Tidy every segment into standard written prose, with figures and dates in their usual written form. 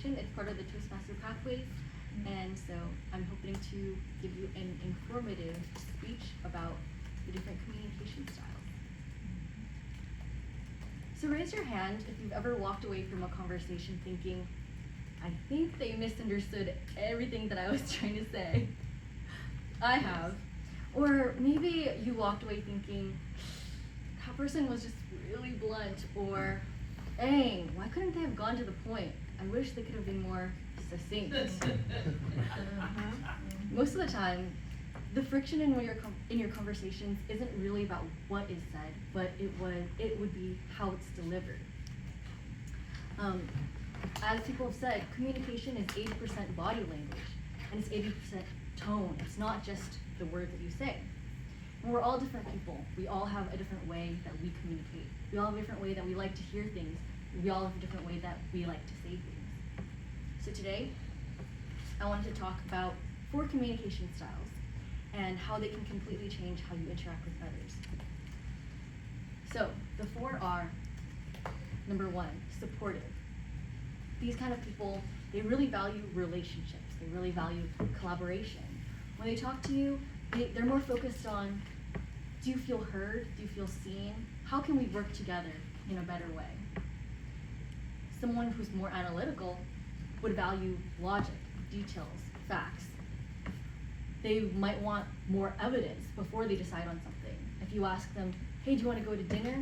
communication. It's part of the Toastmaster Pathways, and so I'm hoping to give you an informative speech about the different communication styles. So raise your hand if you've ever walked away from a conversation thinking, I think they misunderstood everything that I was trying to say. I have. Or maybe you walked away thinking, that person was just really blunt, or dang, why couldn't they have gone to the point? I wish they could have been more succinct. Most of the time, the friction in your conversations isn't really about what is said, but it would be how it's delivered. As people have said, communication is 80% body language, and it's 80% tone. It's not just the words that you say. And we're all different people. We all have a different way that we communicate. We all have a different way that we like to hear things. We all have a different way that we like to say things. So today, I wanted to talk about 4 communication styles and how they can completely change how you interact with others. So the 4 are, number 1, supportive. These kind of people, they really value relationships. They really value collaboration. When they talk to you, they're more focused on, do you feel heard? Do you feel seen? How can we work together in a better way? Someone who's more analytical would value logic, details, facts. They might want more evidence before they decide on something. If you ask them, hey, do you want to go to dinner?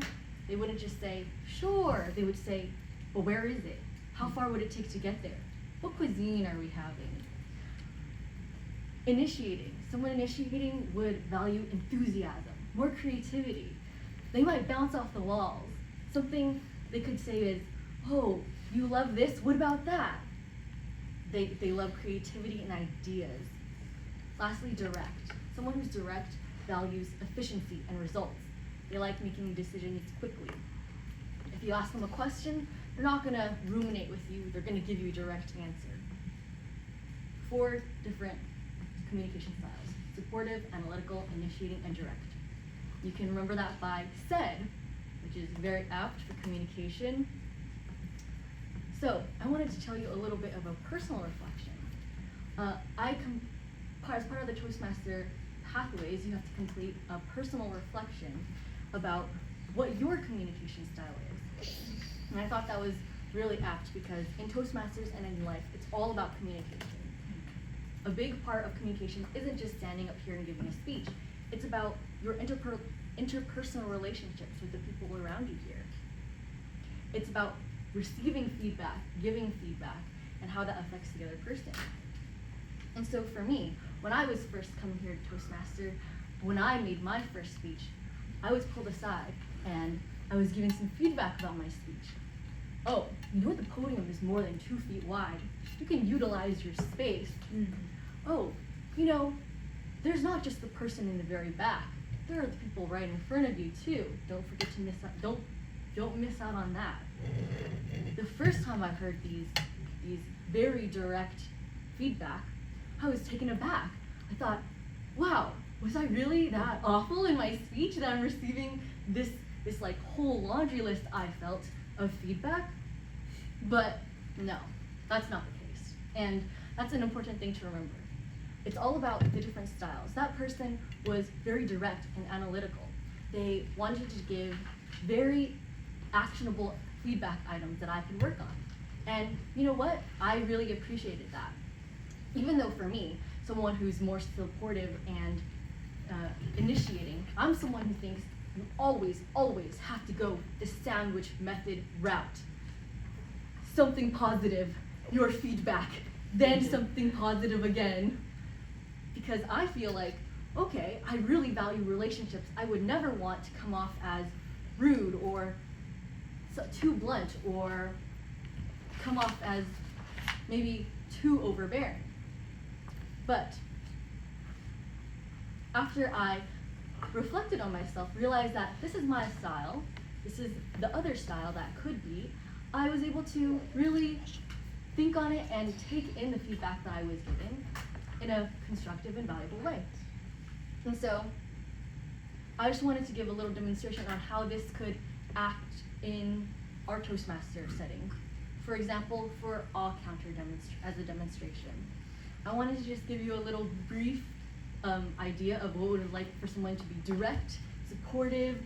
They wouldn't just say, sure. They would say, well, where is it? How far would it take to get there? What cuisine are we having? Initiating. Someone initiating would value enthusiasm, more creativity. They might bounce off the walls. Something they could say is, oh, you love this? What about that? They love creativity and ideas. Lastly, direct. Someone who's direct values efficiency and results. They like making decisions quickly. If you ask them a question, they're not going to ruminate with you. They're going to give you a direct answer. 4 different communication styles: supportive, analytical, initiating, and direct. You can remember that by SAID, which is very apt for communication. So I wanted to tell you a little bit of a personal reflection. As part of the Toastmaster Pathways, you have to complete a personal reflection about what your communication style is. And I thought that was really apt because in Toastmasters and in life, it's all about communication. A big part of communication isn't just standing up here and giving a speech. It's about your interpersonal relationships with the people around you here. It's about receiving feedback, giving feedback, and how that affects the other person. And so for me, when I was first coming here to Toastmaster, when I made my first speech, I was pulled aside and I was giving some feedback about my speech. Oh, you know what, the podium is more than 2 feet wide. You can utilize your space. Oh, you know, there's not just the person in the very back. There are the people right in front of you too. Don't forget to miss out. Don't miss out on that. The first time I heard these very direct feedback, I was taken aback. I thought, wow, was I really that awful in my speech that I'm receiving this like whole laundry list I felt of feedback? But no, that's not the case. And that's an important thing to remember. It's all about the different styles. That person was very direct and analytical. They wanted to give very actionable feedback items that I could work on. And you know what? I really appreciated that. Even though for me, someone who's more supportive and initiating, I'm someone who thinks you always have to go the sandwich method route. Something positive, your feedback, then something positive again. Because I feel like, okay, I really value relationships. I would never want to come off as rude or too blunt or come off as maybe too overbearing. But after I reflected on myself, realized that this is my style, this is the other style that could be, I was able to really think on it and take in the feedback that I was given in a constructive and valuable way. And so I just wanted to give a little demonstration on how this could act in our Toastmaster setting For example, for all counter as a demonstration. I wanted to just give you a little brief idea of what it would like for someone to be direct, supportive,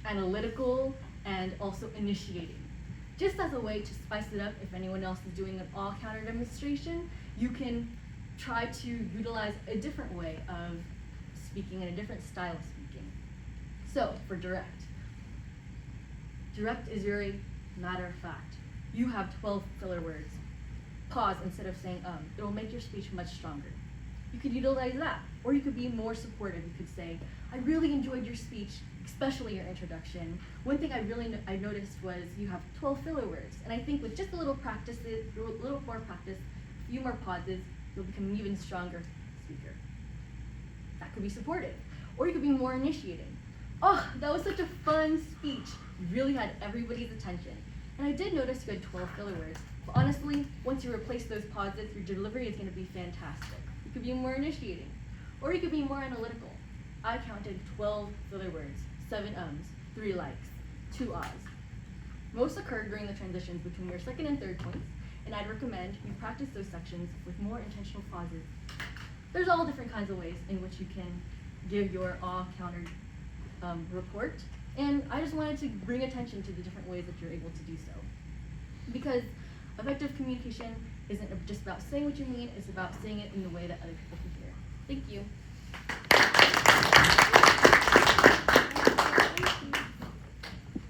analytical, and also initiating. Just as a way to spice it up, if anyone else is doing an all counter demonstration, you can try to utilize a different way of speaking and a different style of speaking. So, for direct. Direct is very matter of fact. You have 12 filler words. Pause instead of saying It will make your speech much stronger. You could utilize that, or you could be more supportive. You could say, I really enjoyed your speech, especially your introduction. One thing I noticed was you have 12 filler words, and I think with just a little more practice, a few more pauses, you'll become an even stronger speaker. That could be supportive, or you could be more initiating. Oh, that was such a fun speech. You really had everybody's attention. And I did notice you had 12 filler words, but honestly, once you replace those pauses, your delivery is going to be fantastic. You could be more initiating, or you could be more analytical. I counted 12 filler words, 7 ums, 3 likes, 2 ahs. Most occur during the transitions between your second and third points, and I'd recommend you practice those sections with more intentional pauses. There's all different kinds of ways in which you can give your countered report, and I just wanted to bring attention to the different ways that you're able to do so. Because effective communication isn't just about saying what you mean, it's about saying it in the way that other people can hear. Thank you.